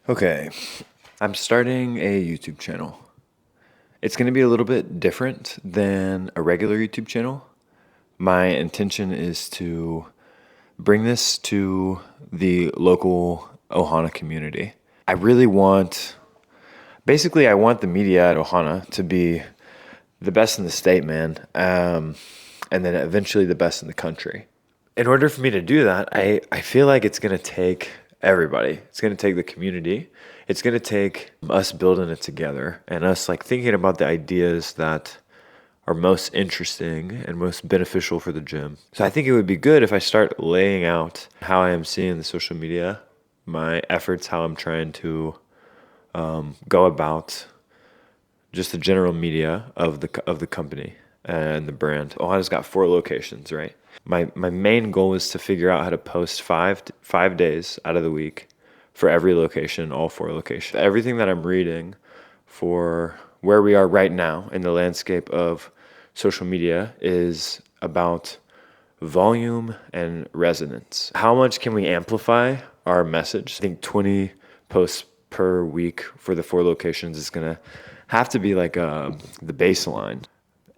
Okay, I'm starting a YouTube channel. It's going to be a little bit different than a regular YouTube channel. My intention is to bring this to the local Ohana community. I really want, basically, I want the media at Ohana to be the best in the state, man, and then eventually the best in the country. In order for me to do that, I feel like it's going to take everybody. It's going to take the community. It's going to take us building it together and us like thinking about the ideas that are most interesting and most beneficial for the gym. So I think it would be good if I start laying out how I am seeing the social media, my efforts, how I'm trying to go about just the general media of the company and the brand. Ohana's got 4 locations, right? My main goal is to figure out how to post five days out of the week for every location, all 4 locations. Everything that I'm reading for where we are right now in the landscape of social media is about volume and resonance. How much can we amplify our message? I think 20 posts per week for the 4 locations is gonna have to be like the baseline.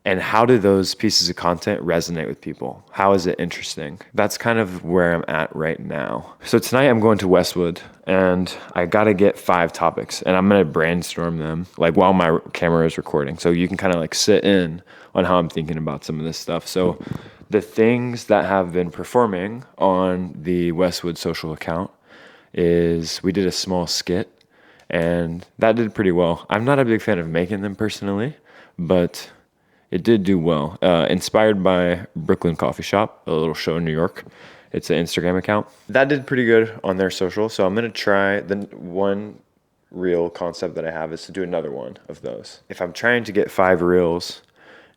And how do those pieces of content resonate with people? How is it interesting? That's kind of where I'm at right now. So tonight I'm going to Westwood and I gotta get 5 topics and I'm gonna brainstorm them like while my camera is recording. So you can kind of like sit in on how I'm thinking about some of this stuff. So the things that have been performing on the Westwood social account is we did a small skit and that did pretty well. I'm not a big fan of making them personally, but it did do well. Inspired by Brooklyn Coffee Shop, a little show in New York. It's an Instagram account. That did pretty good on their social. So I'm going to try the one reel concept that I have is to do another one of those. If I'm trying to get 5 reels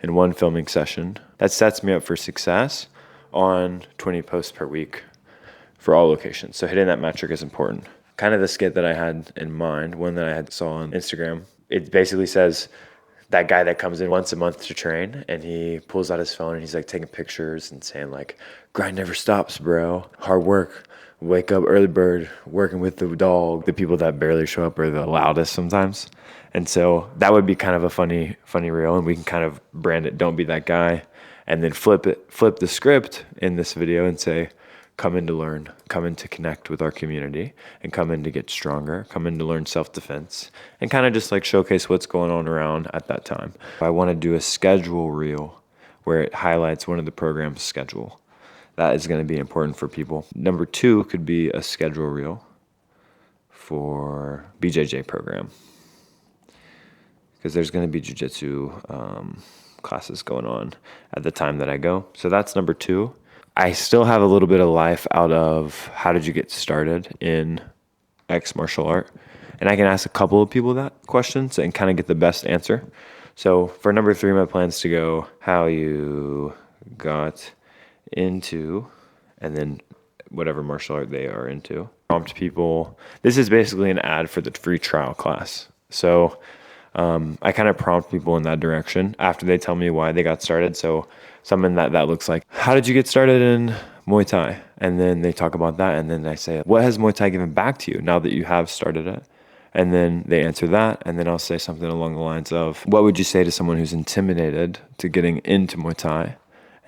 in one filming session, that sets me up for success on 20 posts per week for all locations. So hitting that metric is important. Kind of the skit that I had in mind, one that I had saw on Instagram, it basically says, that guy that comes in once a month to train and he pulls out his phone and he's like taking pictures and saying like, grind never stops, bro. Hard work, wake up early bird, working with the dog. The people that barely show up are the loudest sometimes. And so that would be kind of a funny reel and we can kind of brand it, don't be that guy. And then flip the script in this video and say, come in to learn, come in to connect with our community, and come in to get stronger, come in to learn self-defense, and kind of just like showcase what's going on around at that time. I want to do a schedule reel where it highlights one of the program's schedule. That is going to be important for people. Number 2 could be a schedule reel for BJJ program because there's going to be jiu-jitsu classes going on at the time that I go. So that's number 2. I still have a little bit of life out of how did you get started in X martial art? And I can ask a couple of people that questions and kind of get the best answer. So for number 3, my plan's to go how you got into, and then whatever martial art they are into. Prompt people. This is basically an ad for the free trial class. So I kind of prompt people in that direction after they tell me why they got started. So something that looks like, how did you get started in Muay Thai? And then they talk about that. And then I say, what has Muay Thai given back to you now that you have started it? And then they answer that. And then I'll say something along the lines of, what would you say to someone who's intimidated to getting into Muay Thai?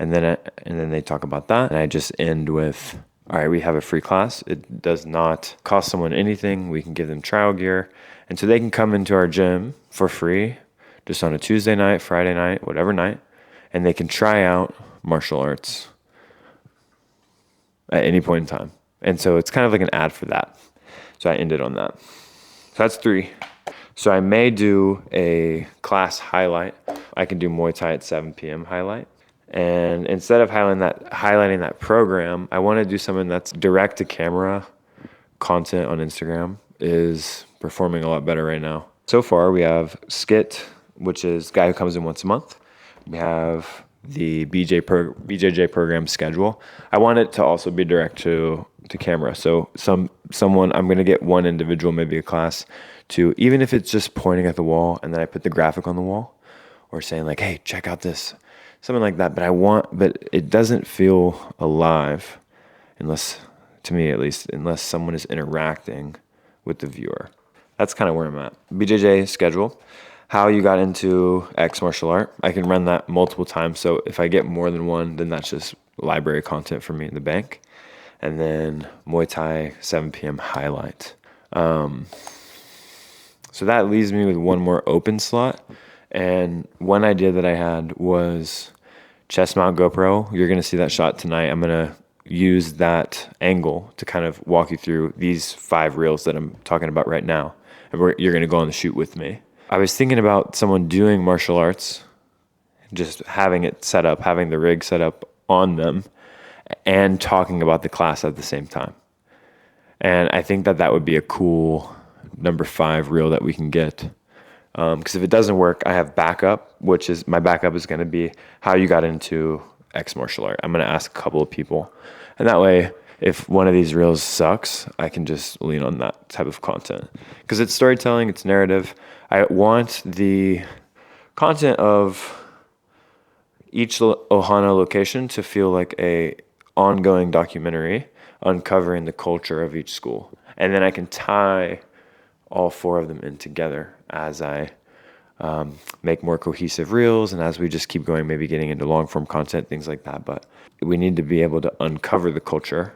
And then they talk about that. And I just end with, all right, we have a free class. It does not cost someone anything. We can give them trial gear. And so they can come into our gym for free, just on a Tuesday night, Friday night, whatever night, and they can try out martial arts at any point in time. And so it's kind of like an ad for that. So I ended on that. So that's 3. So I may do a class highlight. I can do Muay Thai at 7 p.m. highlight. And instead of highlighting that program, I want to do something that's direct to camera content on Instagram is performing a lot better right now. So far, we have Skit, which is guy who comes in once a month. We have the BJJ program schedule. I want it to also be direct to camera. So someone, I'm going to get one individual, maybe a class, to even if it's just pointing at the wall and then I put the graphic on the wall or saying like, hey, check out this, something like that. But it doesn't feel alive unless, to me at least, unless someone is interacting with the viewer. That's kind of where I'm at. BJJ schedule, how you got into X martial art. I can run that multiple times. So if I get more than one, then that's just library content for me in the bank. And then Muay Thai, 7 p.m. highlight. So that leaves me with one more open slot. And one idea that I had was chest mount GoPro. You're going to see that shot tonight. I'm going to use that angle to kind of walk you through these 5 reels that I'm talking about right now. And you're going to go on the shoot with me. I was thinking about someone doing martial arts, just having it set up, having the rig set up on them, and talking about the class at the same time. And I think that would be a cool number 5 reel that we can get. Because if it doesn't work, I have backup, which is my backup is going to be how you got into X martial art. I'm going to ask a couple of people. And that way, if one of these reels sucks, I can just lean on that type of content. Because it's storytelling, it's narrative. I want the content of each Ohana location to feel like a ongoing documentary uncovering the culture of each school. And then I can tie all 4 of them in together as I make more cohesive reels, and as we just keep going, maybe getting into long form content, things like that. But we need to be able to uncover the culture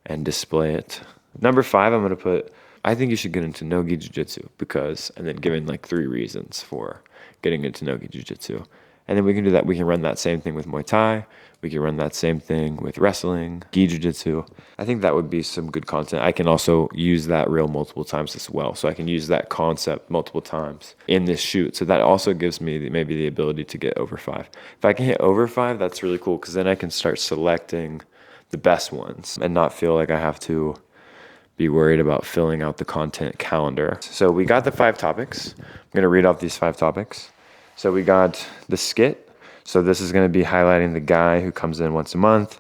and display it. Number 5, I'm going to put, I think you should get into no-gi jiu-jitsu because, and then giving like 3 reasons for getting into no-gi jiu-jitsu. And then we can do that. We can run that same thing with Muay Thai. We can run that same thing with wrestling, gi jiu-jitsu. I think that would be some good content. I can also use that reel multiple times as well. So I can use that concept multiple times in this shoot. So that also gives me maybe the ability to get over 5. If I can hit over 5, that's really cool because then I can start selecting the best ones and not feel like I have to be worried about filling out the content calendar. So we got the 5 topics. I'm going to read off these 5 topics. So we got the skit. So this is going to be highlighting the guy who comes in once a month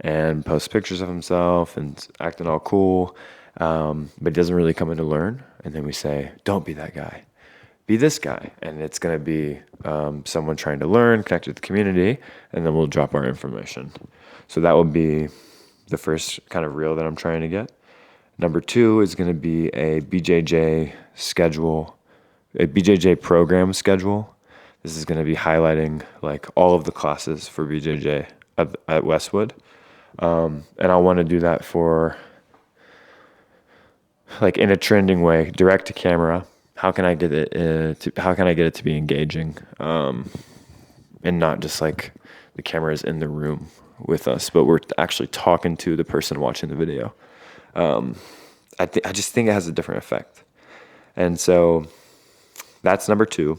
and posts pictures of himself and acting all cool, but he doesn't really come in to learn. And then we say, don't be that guy. Be this guy. And it's going to be someone trying to learn, connect with the community, and then we'll drop our information. So that will be the first kind of reel that I'm trying to get. Number 2 is going to be a BJJ schedule, a BJJ program schedule. This is going to be highlighting like all of the classes for BJJ at Westwood. And I want to do that for like in a trending way, direct to camera. How can I get it to be engaging? And not just like the camera is in the room with us, but we're actually talking to the person watching the video. I just think it has a different effect. And so that's number 2.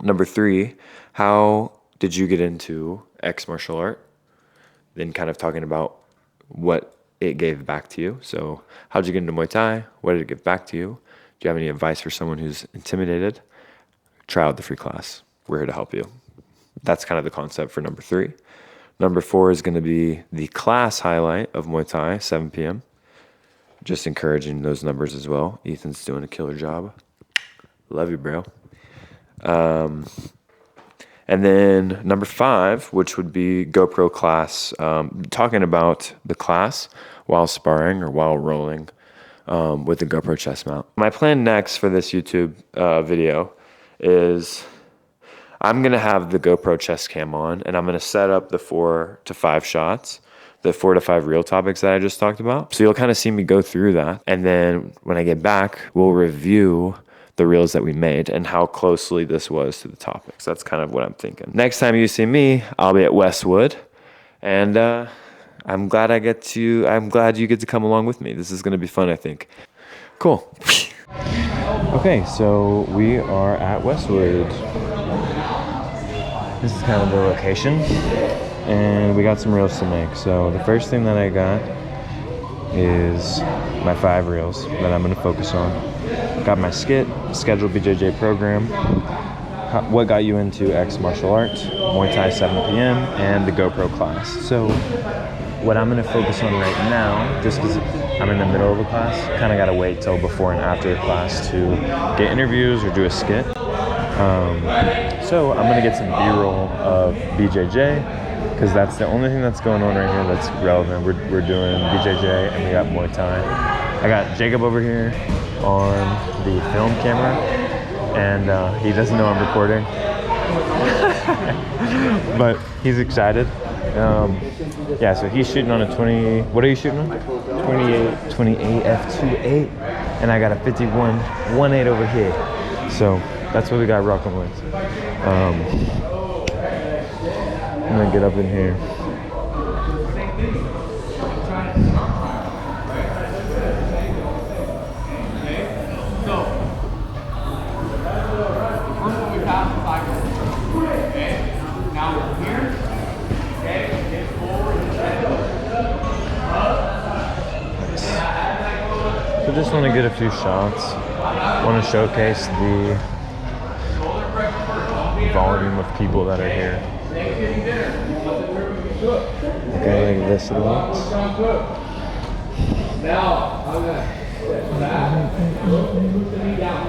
Number 3, how did you get into X martial art? Then kind of talking about what it gave back to you. So how did you get into Muay Thai? What did it give back to you? Do you have any advice for someone who's intimidated? Try out the free class. We're here to help you. That's kind of the concept for number 3. Number 4 is going to be the class highlight of Muay Thai, 7 p.m. Just encouraging those numbers as well. Ethan's doing a killer job. Love you, bro. And then number 5, which would be GoPro class, talking about the class while sparring or while rolling with the GoPro chest mount. My plan next for this YouTube video is I'm going to have the GoPro chest cam on, and I'm going to set up the 4 to 5 shots, the 4 to 5 real topics that I just talked about. So you'll kind of see me go through that. And then when I get back, we'll review the reels that we made and how closely this was to the topics. That's kind of what I'm thinking. Next time you see me, I'll be at Westwood, and I'm glad you get to come along with me. This is going to be fun, I think. Cool. Okay, so we are at Westwood. This is kind of the location, and we got some reels to make. So the first thing that I got is my 5 reels that I'm going to focus on. Got my skit, scheduled BJJ program, what got you into X martial arts, Muay Thai 7 p.m., and the GoPro class. So what I'm going to focus on right now, just because I'm in the middle of a class, kind of got to wait till before and after the class to get interviews or do a skit. So I'm going to get some B-roll of BJJ, because that's the only thing that's going on right here that's relevant. We're doing BJJ, and we got Muay Thai. I got Jacob over here on the film camera, and he doesn't know I'm recording, but he's excited. Yeah, so he's shooting on a 20, what are you shooting on? 28 f2.8, and I got a 51.18 over here. So that's what we got rocking with. I'm gonna get up in here. So just want to get a few shots. Want to showcase the volume of people that are here. Okay, like this it looks. Now I'm gonna step back, move the knee down,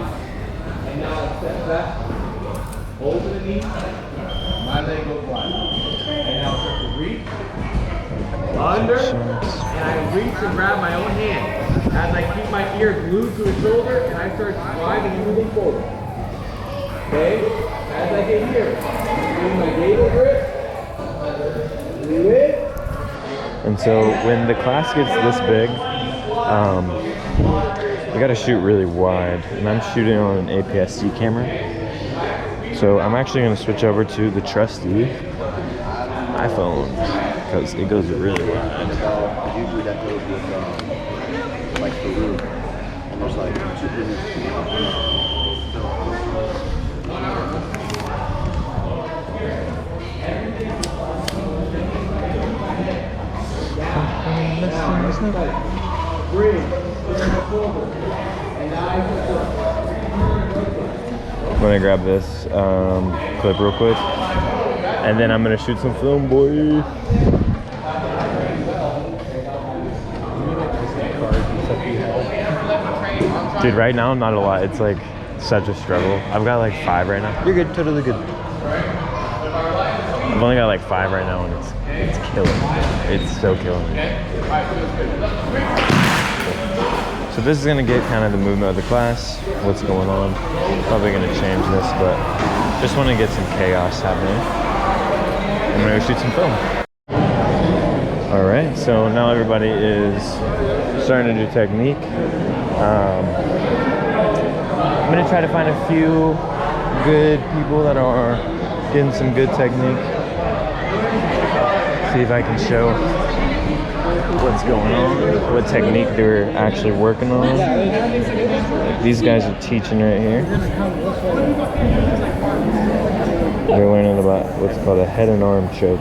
and now step back, hold the knee, my leg goes wide, and now start to reach under, and I reach and grab my own hand as I keep my ear glued to his shoulder, and I start sliding and moving forward. Okay, as I get here, bring my gaze over it, lift. And so when the class gets this big, we gotta shoot really wide, and I'm shooting on an APS-C camera. So I'm actually gonna switch over to the trusty iPhone because it goes really wide. Usually that goes with like Peru, almost like I'm gonna grab this clip real quick, and then I'm gonna shoot some film, boy. Dude, right now I'm not a lot. It's like such a struggle. I've got like 5 right now. you're good, totally good. I've only got like 5 right now, and it's killing me. It's so killing me. So this is gonna get kind of the movement of the class, what's going on. Probably gonna change this, but just want to get some chaos happening. I'm gonna go shoot some film. All right, so now everybody is starting to do technique. I'm gonna try to find a few good people that are getting some good technique. See if I can show what's going on, what technique they're actually working on. These guys are teaching right here. They're learning about what's called a head and arm choke.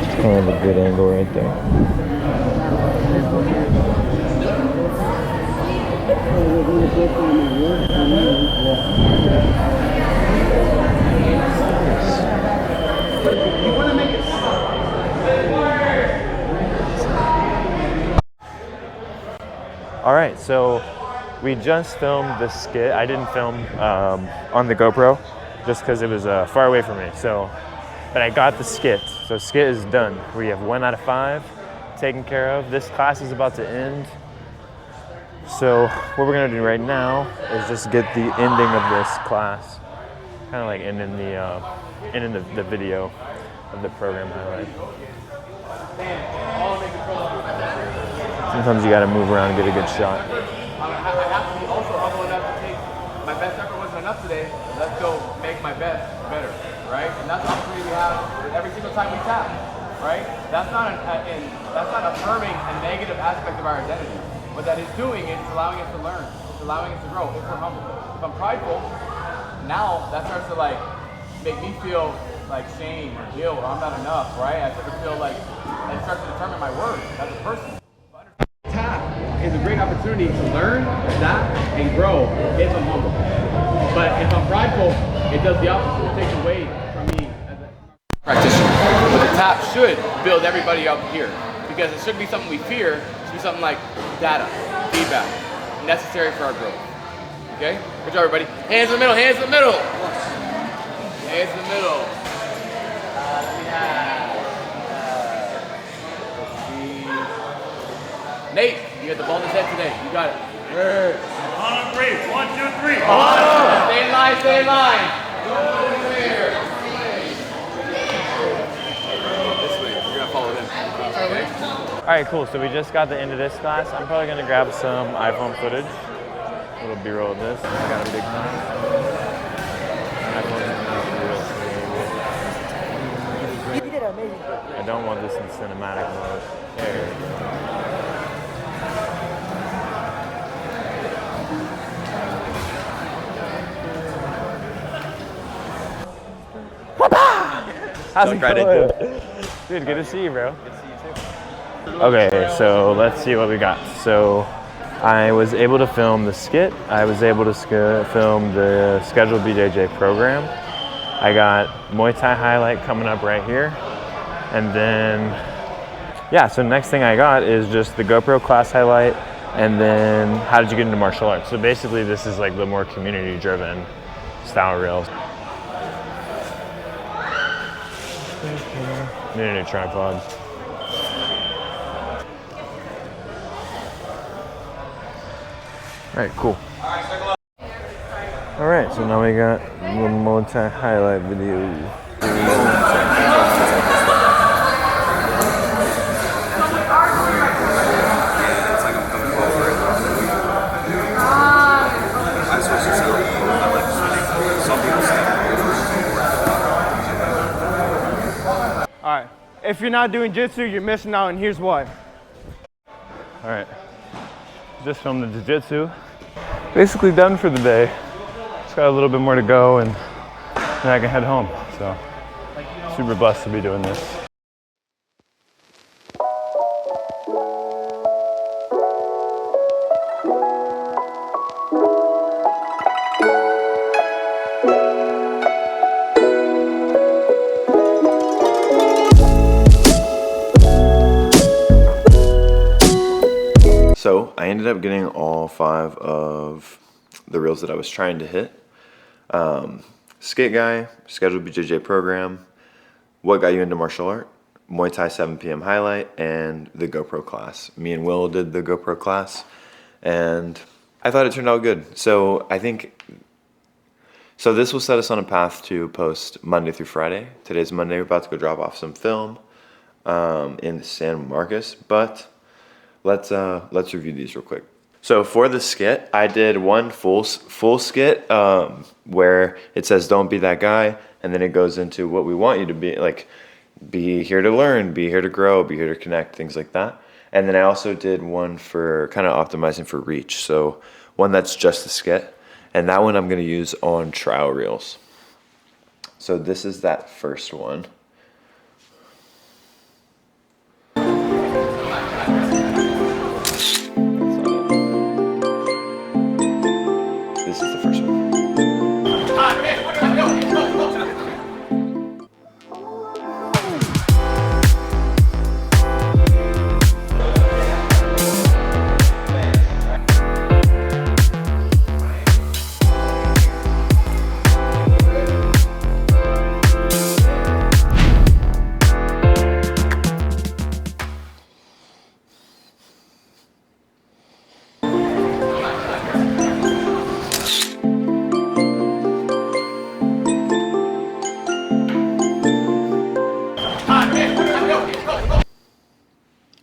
It's kind of a good angle right there. All right, so we just filmed the skit. I didn't film on the GoPro just because it was far away from me. But I got the skit. So skit is done. We have 1 out of 5 taken care of. This class is about to end. So what we're gonna do right now is just get the ending of this class, kind of like ending the video of the program highlight. Sometimes you gotta move around and get a good shot. I have to be also humble enough to take my best effort wasn't enough today. Let's go make my best better, right? And that's the opportunity we have every single time we tap, right? That's not affirming a negative aspect of our identity. What that is doing is allowing us to learn. It's allowing us to grow if we're humble. If I'm prideful, now that starts to like make me feel like shame or guilt or I'm not enough, right? I start to feel like it starts to determine my worth as a person. Tap is a great opportunity to learn, adapt, and grow if I'm humble. But if I'm prideful, it does the opposite. It takes away from me as a practitioner. But the tap should build everybody up here because it should be something we fear. It should be something like data, feedback, necessary for our growth. Okay? Good job, everybody. Hands in the middle, hands in the middle. A's in the middle. We have, let's see. Nate, you got the ball in his head today. You got it. On 3, 1, 2, 3. Stay in line, stay in line. This way, you're gonna follow them. Okay? All right, cool. So we just got the end of this class. I'm probably gonna grab some iPhone footage. A little B-roll of this. I got a big one. You did amazing. I don't want this in cinematic mode. There we go. How's it going? Dude, good to see you, bro. Good to see you too. Okay, so let's see what we got. So I was able to film the skit. I was able to film the scheduled BJJ program. I got Muay Thai highlight coming up right here. And then, yeah, so next thing I got is just the GoPro class highlight and then how did you get into martial arts? So basically this is like the more community driven style reels. Need a new tripod. All right, cool. All right, so now we got the Muay Thai highlight video. All right. If you're not doing jitsu, you're missing out, and here's why. All right, just filmed the jiu-jitsu. Basically done for the day. Just got a little bit more to go and then I can head home. So super blessed to be doing this. So I ended up getting all 5 of the reels that I was trying to hit. Skate guy, scheduled BJJ program, what got you into martial art, Muay Thai 7 p.m. highlight, and the GoPro class. Me and Will did the GoPro class, and I thought it turned out good. So this will set us on a path to post Monday through Friday. Today's Monday. We're about to go drop off some film in San Marcos, but let's review these real quick. So for the skit, I did one full skit where it says "Don't be that guy," and then it goes into what we want you to be, like be here to learn, be here to grow, be here to connect, things like that. And then I also did one for kind of optimizing for reach. So one that's just a skit, and that one I'm going to use on trial reels. So this is that first one. This is the first one.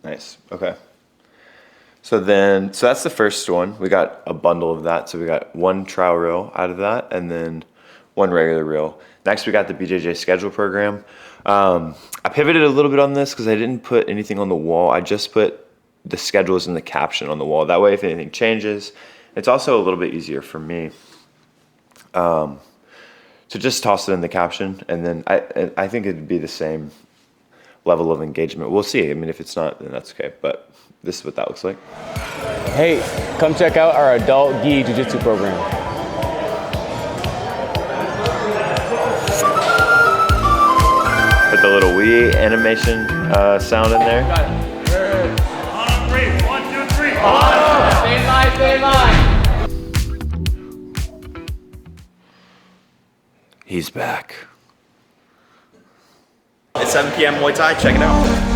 Nice. Okay. So that's the first one. We got a bundle of that. So we got one trial reel out of that and then one regular reel. Next, we got the BJJ schedule program. I pivoted a little bit on this because I didn't put anything on the wall. I just put the schedules and the caption on the wall. That way, if anything changes, it's also a little bit easier for me to just toss it in the caption. And then I think it'd be the same level of engagement. We'll see. I mean, if it's not, then that's okay. But this is what that looks like. Hey, come check out our adult gi jiu-jitsu program. Put the little Wii animation sound in there. On 3, 1, 2, 3. Stay in line, stay in line. He's back. It's 7 p.m. Muay Thai. Check it out.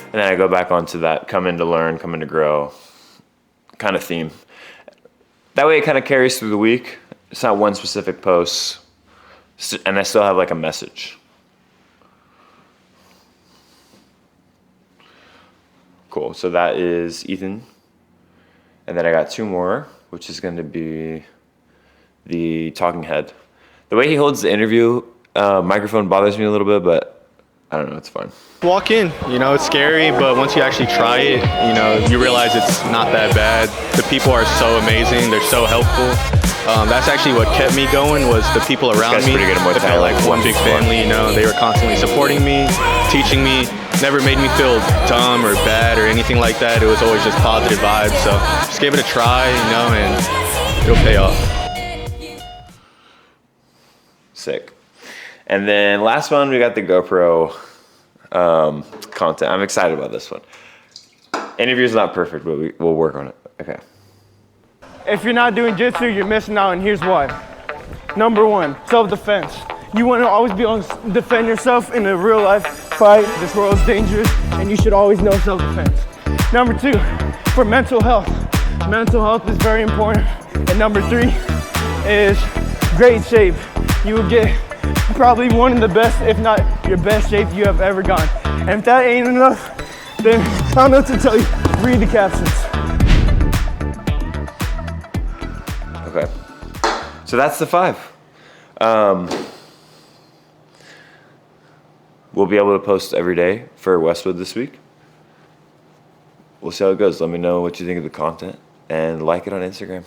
And then I go back onto that come in to learn, come in to grow kind of theme. That way it kind of carries through the week. It's not one specific post, and I still have like a message. Cool, so that is Ethan. And then I got 2 more, which is going to be the talking head. The way he holds the interview microphone bothers me a little bit, but I don't know, it's fun. Walk in, you know, it's scary, but once you actually try it, you know, you realize it's not that bad. The people are so amazing, they're so helpful. That's actually what kept me going, was the people around me. Pretty good at Muay Thai. They're like one big family, you know, they were constantly supporting me, teaching me, never made me feel dumb or bad or anything like that. It was always just positive vibes, so just gave it a try, you know, and it'll pay off. Sick. And then last one, we got the GoPro content. I'm excited about this one. Interview's not perfect, but we'll work on it. Okay. If you're not doing jitsu, you're missing out, and here's why. Number 1, self-defense. You want to always be able to defend yourself in a real life fight. This world is dangerous, and you should always know self-defense. Number 2, for mental health. Mental health is very important. And number 3 is great shape. You will get probably one of the best, if not your best shape you have ever gone. And if that ain't enough, then I don't know what to tell you. Read the captions. Okay. So that's the 5. We'll be able to post every day for Westwood this week. We'll see how it goes. Let me know what you think of the content and like it on Instagram.